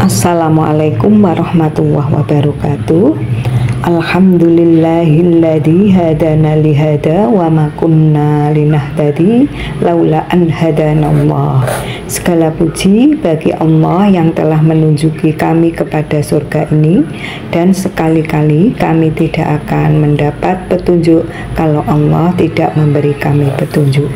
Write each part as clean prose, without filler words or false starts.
Assalamualaikum warahmatullahi wabarakatuh. Alhamdulillahilladzi hadana lihada wa ma kunna linahtadi laula an hadanallah. Segala puji bagi Allah yang telah menunjuki kami kepada surga ini, dan sekali-kali kami tidak akan mendapat petunjuk kalau Allah tidak memberi kami petunjuk.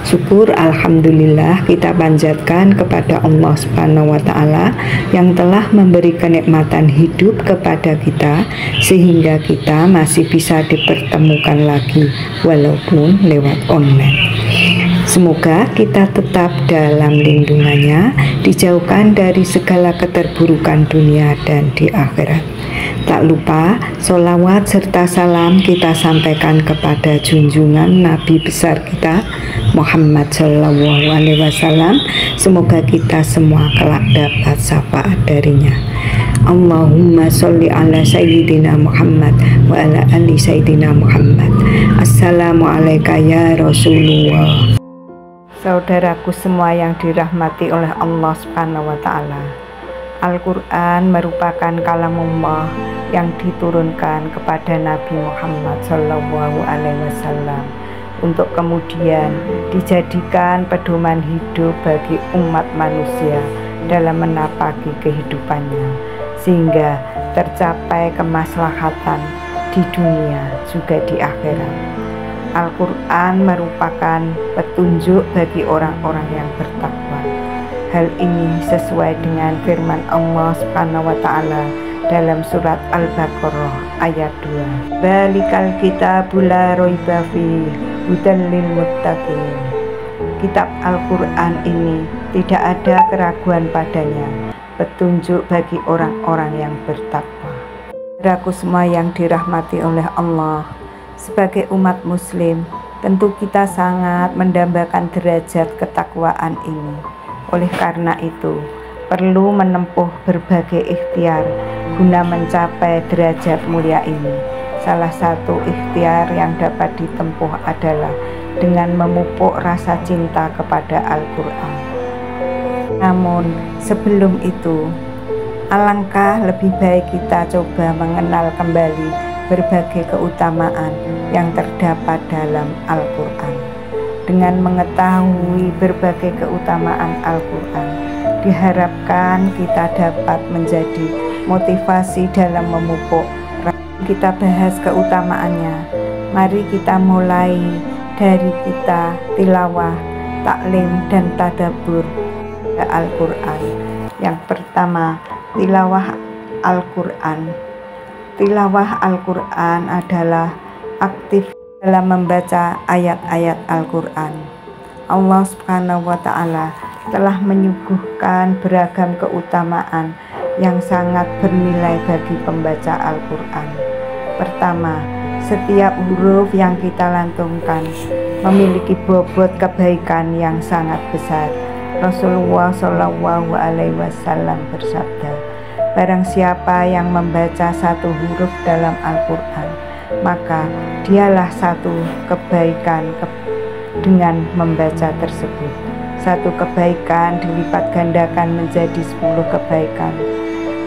Syukur alhamdulillah kita panjatkan kepada Allah Subhanahu wa taala yang telah memberi kenikmatan hidup kepada kita sehingga kita masih bisa dipertemukan lagi walaupun lewat online. Semoga kita tetap dalam lindungannya, dijauhkan dari segala keterburukan dunia dan di akhirat. Tak lupa sholawat serta salam kita sampaikan kepada junjungan Nabi besar kita Muhammad Shallallahu Alaihi Wasallam. Semoga kita semua kelak dapat syafaat darinya. Allahumma sholli ala sayyidina Muhammad wa ala ali sayyidina Muhammad. Assalamualaikum ya Rasulullah. Saudaraku semua yang dirahmati oleh Allah Subhanahu wa taala, Al-Quran merupakan kalamullah yang diturunkan kepada Nabi Muhammad Shallallahu Alaihi Wasallam untuk kemudian dijadikan pedoman hidup bagi umat manusia dalam menapaki kehidupannya, sehingga tercapai kemaslahatan di dunia juga di akhirat. Al-Quran merupakan petunjuk bagi orang-orang yang bertakwa. Hal ini sesuai dengan firman Allah Subhanahu wa taala dalam surat Al-Baqarah ayat 2. Balikal kitabul la raiba fihi hudan lil muttaqin. Kitab Al-Quran ini tidak ada keraguan padanya, petunjuk bagi orang-orang yang bertakwa. Saudaraku semua yang dirahmati oleh Allah, sebagai umat muslim tentu kita sangat mendambakan derajat ketakwaan ini. Oleh karena itu, perlu menempuh berbagai ikhtiar guna mencapai derajat mulia ini. Salah satu ikhtiar yang dapat ditempuh adalah dengan memupuk rasa cinta kepada Al-Quran. Namun, sebelum itu, alangkah lebih baik kita coba mengenal kembali berbagai keutamaan yang terdapat dalam Al-Quran. Dengan mengetahui berbagai keutamaan Al-Quran, diharapkan kita dapat menjadi motivasi dalam memupuk. Kita bahas keutamaannya. Mari kita mulai dari kita tilawah, taklim, dan tadabbur Al-Quran. Yang pertama, tilawah Al-Quran. Tilawah Al-Quran adalah aktif dalam membaca ayat-ayat Al-Quran. Allah Subhanahu wa ta'ala telah menyuguhkan beragam keutamaan yang sangat bernilai bagi pembaca Al-Quran. Pertama, setiap huruf yang kita lantunkan memiliki bobot kebaikan yang sangat besar. Rasulullah Shallallahu Alaihi Wasallam bersabda, barang siapa yang membaca satu huruf dalam Al-Quran, maka dialah satu kebaikan dengan membaca tersebut. Satu kebaikan dilipat gandakan menjadi 10 kebaikan.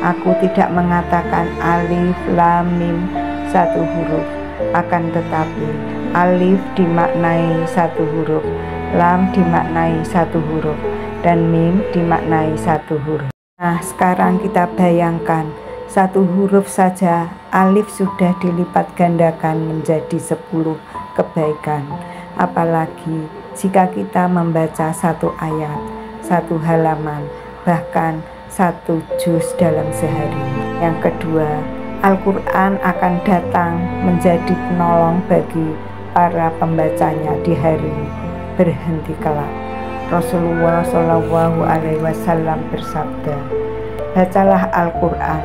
Aku tidak mengatakan alif, lam, mim satu huruf, akan tetapi alif dimaknai satu huruf, lam dimaknai satu huruf, dan mim dimaknai satu huruf. Nah, sekarang kita bayangkan satu huruf saja, alif sudah dilipat gandakan menjadi 10 kebaikan. Apalagi jika kita membaca satu ayat, satu halaman, bahkan satu juz dalam sehari. Yang kedua, Al-Quran akan datang menjadi penolong bagi para pembacanya di hari berhenti kelak. Rasulullah Shallallahu Alaihi Wasallam bersabda, bacalah Al-Quran,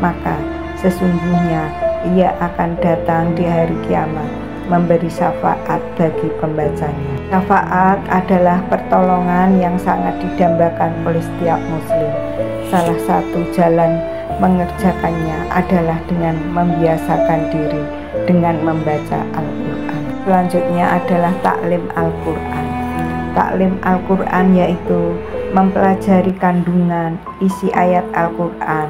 maka sesungguhnya ia akan datang di hari kiamat memberi syafaat bagi pembacanya. Syafaat adalah pertolongan yang sangat didambakan oleh setiap muslim. Salah satu jalan mengerjakannya adalah dengan membiasakan diri dengan membaca Al-Quran. Selanjutnya adalah taklim Al-Quran. Taklim Al-Quran yaitu mempelajari kandungan isi ayat Al-Quran.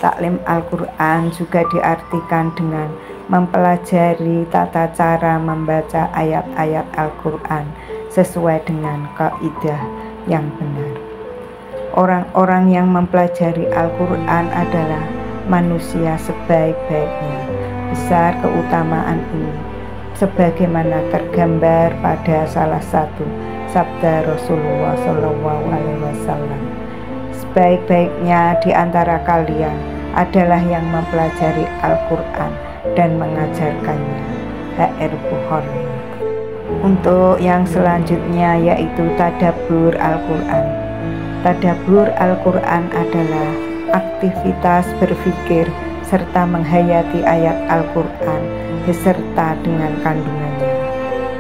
Taklim Al-Quran juga diartikan dengan mempelajari tata cara membaca ayat-ayat Al-Quran sesuai dengan kaidah yang benar. Orang-orang yang mempelajari Al-Quran adalah manusia sebaik-baiknya. Besar keutamaan ini sebagaimana tergambar pada salah satu sabda Rasulullah SAW. Sebaik-baiknya di antara kalian adalah yang mempelajari Al-Quran dan mengajarkannya. H.R. Bukhari. Untuk yang selanjutnya yaitu tadabbur Al-Quran. Tadabbur Al-Quran adalah aktivitas berpikir serta menghayati ayat Al-Quran beserta dengan kandungannya.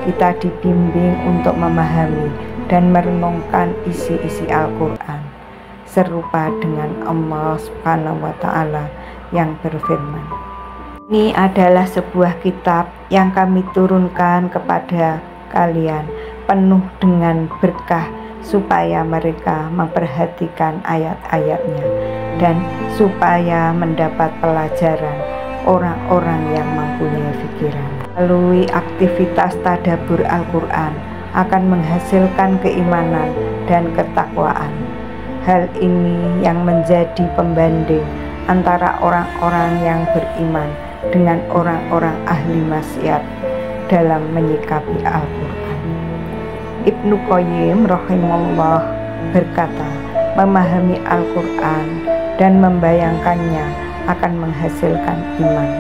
Kita dibimbing untuk memahami dan merenungkan isi-isi Al-Quran serupa dengan Allah Subhanahu wa Ta'ala yang berfirman, "Ini adalah sebuah kitab yang kami turunkan kepada kalian penuh dengan berkah supaya mereka memperhatikan ayat-ayatnya dan supaya mendapat pelajaran orang-orang yang mempunyai pikiran." Melalui aktivitas tadabbur Al-Quran akan menghasilkan keimanan dan ketakwaan. Hal ini yang menjadi pembanding antara orang-orang yang beriman dengan orang-orang ahli maksiat dalam menyikapi Al-Quran. Ibnu Qayyim rahimahullah berkata, memahami Al-Quran dan membayangkannya akan menghasilkan iman.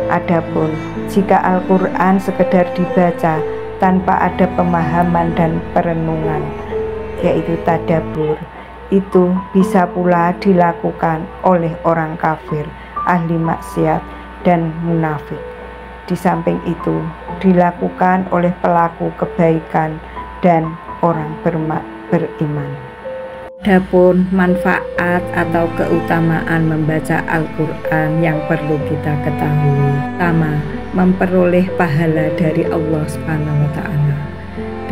Adapun jika Al-Quran sekedar dibaca tanpa ada pemahaman dan perenungan, yaitu tadabbur, itu bisa pula dilakukan oleh orang kafir, ahli maksiat, dan munafik. Di samping itu dilakukan oleh pelaku kebaikan dan orang beriman. Adapun manfaat atau keutamaan membaca Al-Quran yang perlu kita ketahui. Pertama, memperoleh pahala dari Allah Subhanahu wa Ta'ala.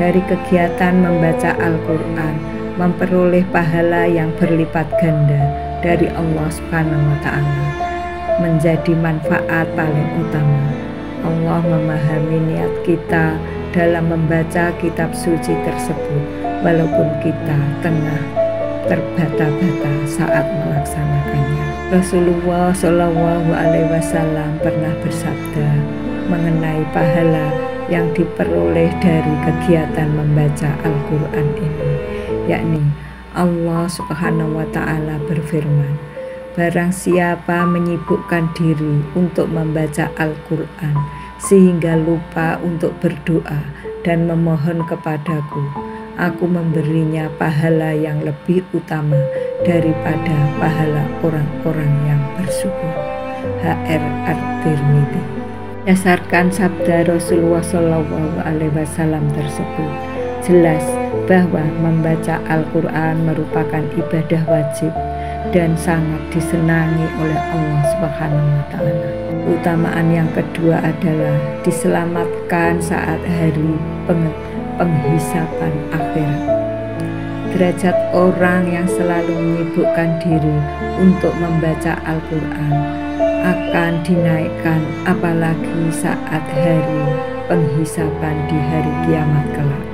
Dari kegiatan membaca Al-Quran, memperoleh pahala yang berlipat ganda dari Allah Subhanahu wa Ta'ala menjadi manfaat paling utama. Allah memahami niat kita dalam membaca kitab suci tersebut, walaupun kita tengah terbata-bata saat melaksanakannya. Rasulullah SAW pernah bersabda mengenai pahala yang diperoleh dari kegiatan membaca Al-Quran ini, yakni Allah Subhanahu wa Ta'ala berfirman, "Barang siapa menyibukkan diri untuk membaca Al-Quran sehingga lupa untuk berdoa dan memohon kepadaku, aku memberinya pahala yang lebih utama daripada pahala orang-orang yang bersyukur." H.R. At-Tirmidzi. Dasarkan sabda Rasulullah SAW tersebut, jelas bahwa membaca Al-Quran merupakan ibadah wajib dan sangat disenangi oleh Allah Subhanahu wa Ta'ala. Keutamaan yang kedua adalah diselamatkan saat hari penghisapan akhirat. Derajat orang yang selalu menyibukkan diri untuk membaca Al-Quran akan dinaikkan, apalagi saat hari penghisapan di hari kiamat kelak.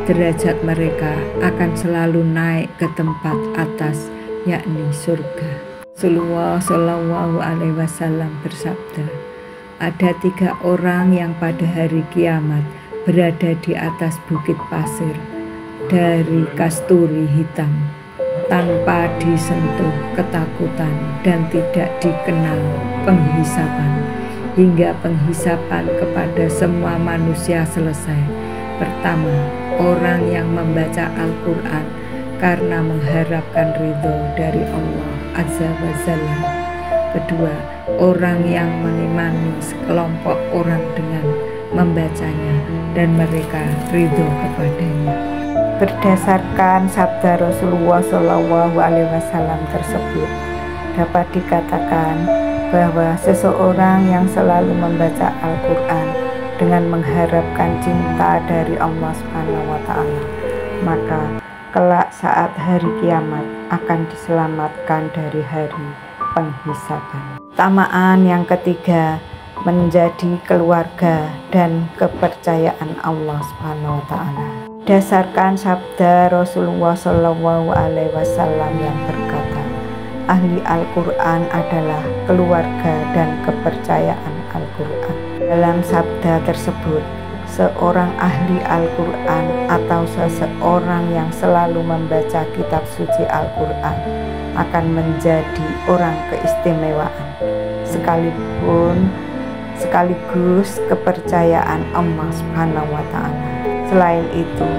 Derajat mereka akan selalu naik ke tempat atas, yakni surga. Rasulullah SAW bersabda, ada 3 orang yang pada hari kiamat berada di atas bukit pasir dari kasturi hitam, tanpa disentuh ketakutan dan tidak dikenal penghisapan, hingga penghisapan kepada semua manusia selesai. Pertama, orang yang membaca Al-Quran karena mengharapkan ridho dari Allah Azza wa Jalla. Kedua, orang yang mengimani sekelompok orang dengan membacanya dan mereka ridho kepadanya. Berdasarkan sabda Rasulullah SAW tersebut, dapat dikatakan bahwa seseorang yang selalu membaca Al-Quran dengan mengharapkan cinta dari Allah Subhanahu wa Ta'ala, maka kelak saat hari kiamat akan diselamatkan dari hari penghisaban. Tamaan yang ketiga, menjadi keluarga dan kepercayaan Allah Subhanahu wa taala. Dasarkan sabda Rasulullah Shallallahu alaihi wasallam yang berkata, ahli Al-Qur'an adalah keluarga dan kepercayaan Al-Qur'an. Dalam sabda tersebut, seorang ahli Al-Qur'an atau seseorang yang selalu membaca kitab suci Al-Qur'an akan menjadi orang keistimewaan sekaligus kepercayaan Allah Subhanahu wa taala. Selain itu,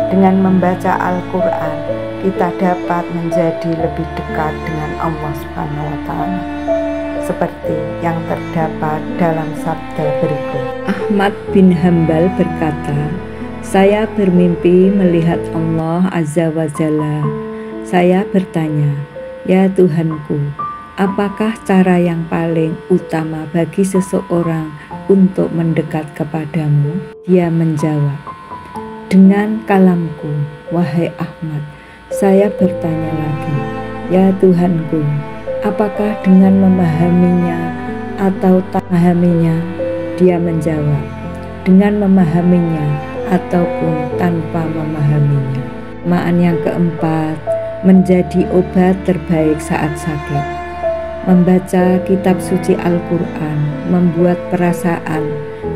dengan membaca Al-Qur'an, kita dapat menjadi lebih dekat dengan Allah Subhanahu wa taala. Seperti yang terdapat dalam sabda berikut. Ahmad bin Hambal berkata, saya bermimpi melihat Allah Azza wa Jalla. Saya bertanya, ya Tuhanku, apakah cara yang paling utama bagi seseorang untuk mendekat kepadamu? Dia menjawab, dengan kalamku, wahai Ahmad. Saya bertanya lagi, ya Tuhanku, apakah dengan memahaminya atau tak memahaminya? Dia menjawab, dengan memahaminya ataupun tanpa memahaminya. Makna yang keempat, menjadi obat terbaik saat sakit. Membaca kitab suci Al-Qur'an membuat perasaan,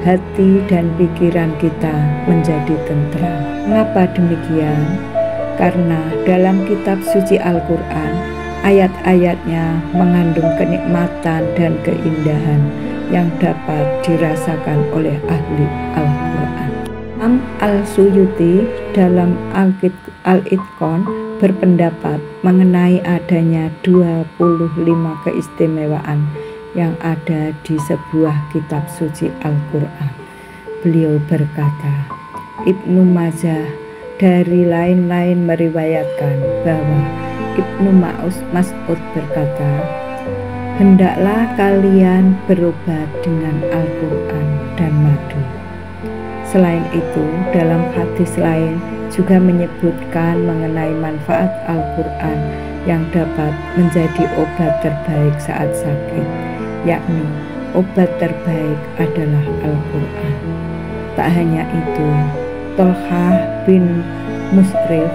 hati dan pikiran kita menjadi tentram. Mengapa demikian? Karena dalam kitab suci Al-Qur'an, ayat-ayatnya mengandung kenikmatan dan keindahan yang dapat dirasakan oleh ahli Al-Qur'an. Imam Al-Suyuti dalam Al-Itqan berpendapat mengenai adanya 25 keistimewaan yang ada di sebuah kitab suci Al-Qur'an. Beliau berkata, Ibnu Majah dari lain-lain meriwayatkan bahwa Ibnu Mas'ud berkata, hendaklah kalian berobat dengan Al-Qur'an dan madu. Selain itu, dalam hadis lain juga menyebutkan mengenai manfaat Al-Qur'an yang dapat menjadi obat terbaik saat sakit, yakni obat terbaik adalah Al-Qur'an. Tak hanya itu, Tolhah bin Musrif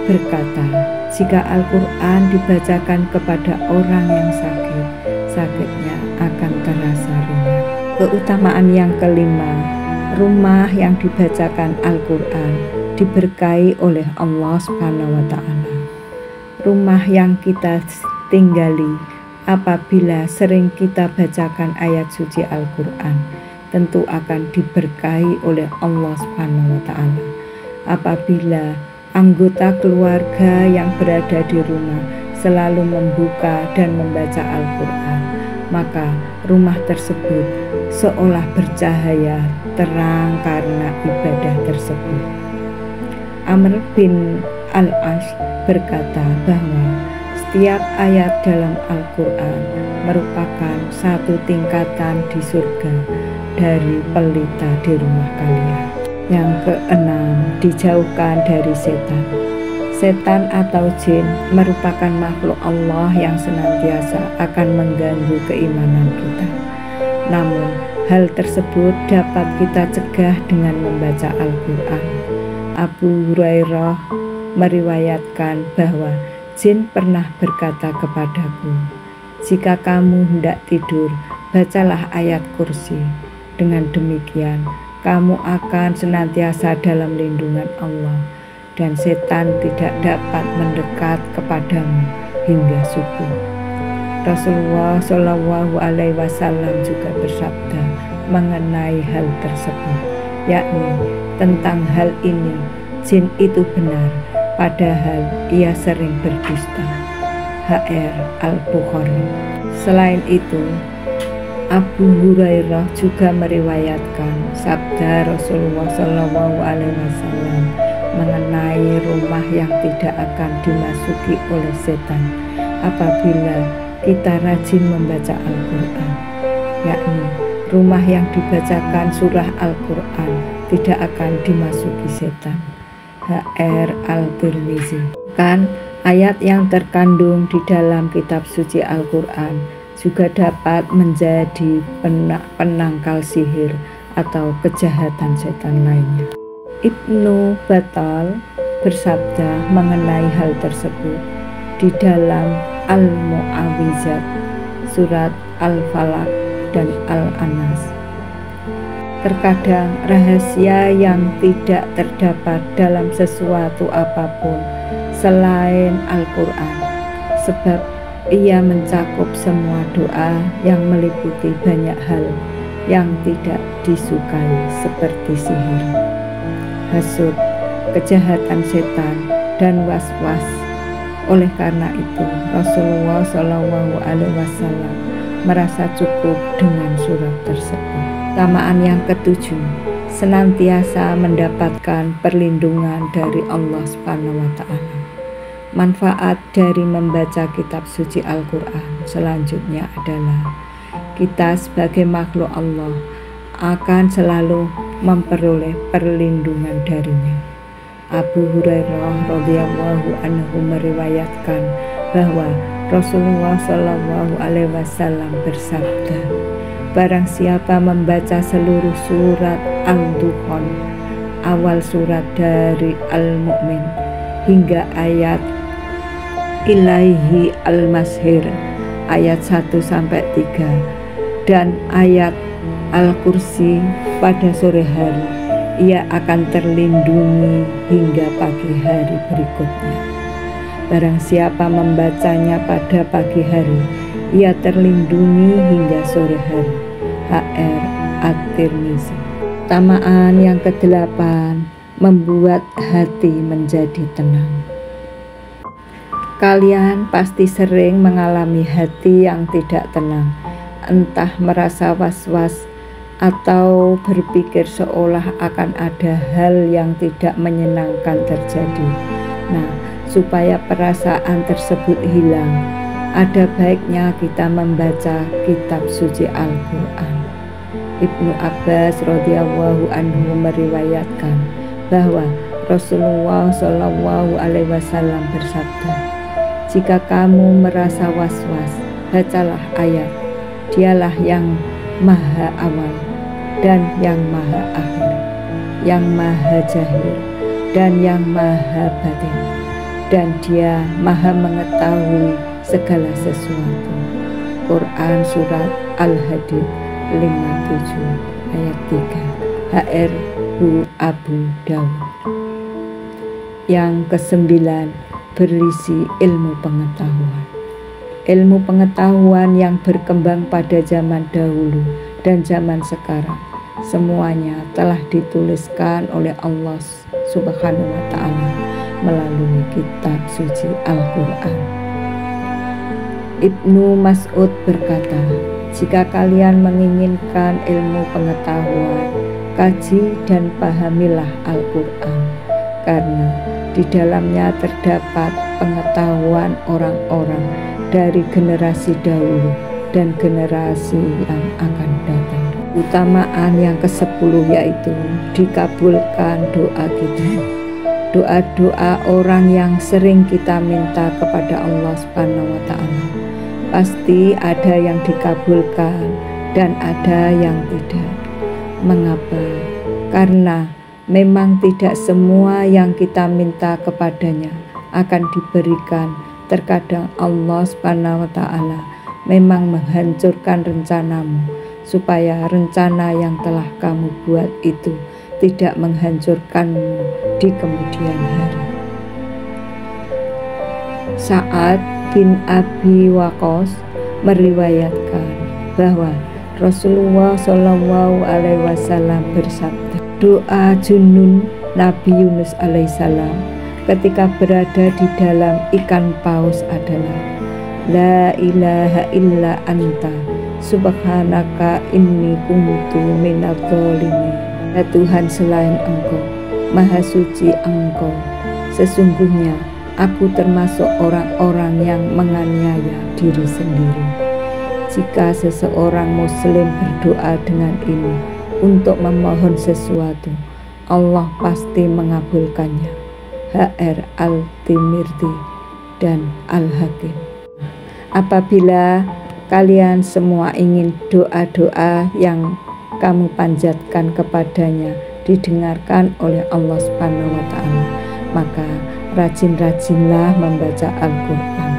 berkata, jika Al-Qur'an dibacakan kepada orang yang sakit, sakitnya akan terasa ringan. Keutamaan yang kelima, rumah yang dibacakan Al-Qur'an diberkahi oleh Allah Subhanahu wa taala. Rumah yang kita tinggali apabila sering kita bacakan ayat suci Al-Qur'an tentu akan diberkahi oleh Allah Subhanahu wa taala. Apabila anggota keluarga yang berada di rumah selalu membuka dan membaca Al-Qur'an, maka rumah tersebut seolah bercahaya terang karena ibadah tersebut. Amr bin Al-As berkata bahwa setiap ayat dalam Al-Qur'an merupakan satu tingkatan di surga dari pelita di rumah kalian. Yang keenam, dijauhkan dari setan. Setan atau jin merupakan makhluk Allah yang senantiasa akan mengganggu keimanan kita. Namun, hal tersebut dapat kita cegah dengan membaca Al-Qur'an. Abu Hurairah meriwayatkan bahwa jin pernah berkata kepadaku, jika kamu hendak tidur, bacalah ayat kursi. Dengan demikian, kamu akan senantiasa dalam lindungan Allah dan setan tidak dapat mendekat kepadamu hingga subuh. Rasulullah Shallallahu alaihi wasallam juga bersabda mengenai hal tersebut, yakni tentang hal ini, jin itu benar, padahal ia sering berdusta. H.R. Al-Bukhari. Selain itu, Abu Hurairah juga meriwayatkan sabda Rasulullah Shallallahu alaihi wasallam mengenai rumah yang tidak akan dimasuki oleh setan apabila kita rajin membaca Al-Qur'an, yakni rumah yang dibacakan surah Al-Qur'an tidak akan dimasuki setan. HR Al-Tirmizi. Kan ayat yang terkandung di dalam kitab suci Al-Quran juga dapat menjadi penangkal sihir atau kejahatan setan lainnya. Ibnu Battal bersabda mengenai hal tersebut di dalam Al-Mu'awwizat, surat Al-Falaq dan Al-Anas. Terkadang rahasia yang tidak terdapat dalam sesuatu apapun selain Al-Quran, sebab ia mencakup semua doa yang meliputi banyak hal yang tidak disukai seperti sihir, hasud, kejahatan setan, dan was-was. Oleh karena itu, Rasulullah SAW merasa cukup dengan surat tersebut. Keutamaan yang ketujuh, senantiasa mendapatkan perlindungan dari Allah SWT. Manfaat dari membaca kitab suci Al-Quran selanjutnya adalah kita sebagai makhluk Allah akan selalu memperoleh perlindungan darinya. Abu Hurairah radhiyallahu anhu meriwayatkan bahwa Rasulullah SAW bersabda, barang siapa membaca seluruh surat Al-Dukhan, awal surat dari Al-Mu'min hingga ayat Ilaihi Al-Mashir ayat 1-3 dan ayat Al-Kursi pada sore hari, ia akan terlindungi hingga pagi hari berikutnya. Barang siapa membacanya pada pagi hari, ia terlindungi hingga sore hari. HR At-Tirmizi. Keutamaan yang ke-8, membuat hati menjadi tenang. Kalian pasti sering mengalami hati yang tidak tenang, entah merasa was-was atau berpikir seolah akan ada hal yang tidak menyenangkan terjadi. Nah, supaya perasaan tersebut hilang, ada baiknya kita membaca kitab suci Al-Quran. Ibnu Abbas radhiyallahu anhu meriwayatkan bahwa Rasulullah SAW bersabda, jika kamu merasa was-was, bacalah ayat, dialah yang maha awal dan yang maha akhir, yang maha jahir dan yang maha batin, dan dia maha mengetahui segala sesuatu. Quran surat Al-Hadid 57 ayat 3. HR Abu Dawud. Yang ke-9, berisi ilmu pengetahuan. Ilmu pengetahuan yang berkembang pada zaman dahulu dan zaman sekarang, semuanya telah dituliskan oleh Allah Subhanahu wa Ta'ala melalui kitab suci Al-Quran. Ibnu Mas'ud berkata, jika kalian menginginkan ilmu pengetahuan, kaji dan pahamilah Al-Quran, karena di dalamnya terdapat pengetahuan orang-orang dari generasi dahulu dan generasi yang akan datang. Keutamaan yang ke-10 yaitu dikabulkan doa kita. Doa-doa orang yang sering kita minta kepada Allah Subhanahu wa Ta'ala, pasti ada yang dikabulkan dan ada yang tidak. Mengapa? Karena memang tidak semua yang kita minta kepadanya akan diberikan. Terkadang Allah Subhanahu wa Ta'ala memang menghancurkan rencanamu, supaya rencana yang telah kamu buat itu tidak menghancurkanmu di kemudian hari. Sa'ad bin Abi Waqqas meriwayatkan bahwa Rasulullah SAW bersabda, doa junun Nabi Yunus alaihissalam ketika berada di dalam ikan paus adalah, la ilaha illa anta subhanaka inni kuntu minadz dzalimin. Ya Tuhan, selain Engkau, Maha Suci Engkau, sesungguhnya aku termasuk orang-orang yang menganiaya diri sendiri. Jika seseorang muslim berdoa dengan ini untuk memohon sesuatu, Allah pasti mengabulkannya. HR Al-Timirdi dan Al-Hakim. Apabila kalian semua ingin doa-doa yang kamu panjatkan kepadanya didengarkan oleh Allah Subhanahu wa Ta'ala, maka rajin-rajinlah membaca Al-Quran.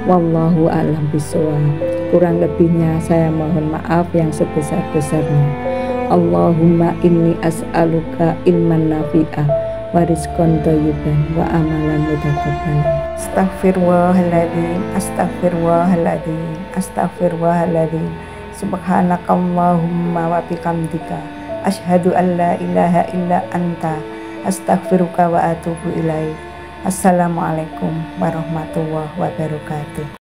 Wallahu a'lam bishawab. Kurang lebihnya saya mohon maaf yang sebesar-besarnya. Allahumma inni as'aluka ilman nafi'ah wa rizqan thayyiban wa amalan mutaqabbalan. Astaghfirullahaladzim, astaghfirullahaladzim, astaghfirullahaladzim. Subhanakallahumma wa bihamdika asyhadu an la ilaha illa anta astaghfiruka wa atubu ilaik. Assalamualaikum warahmatullahi wabarakatuh.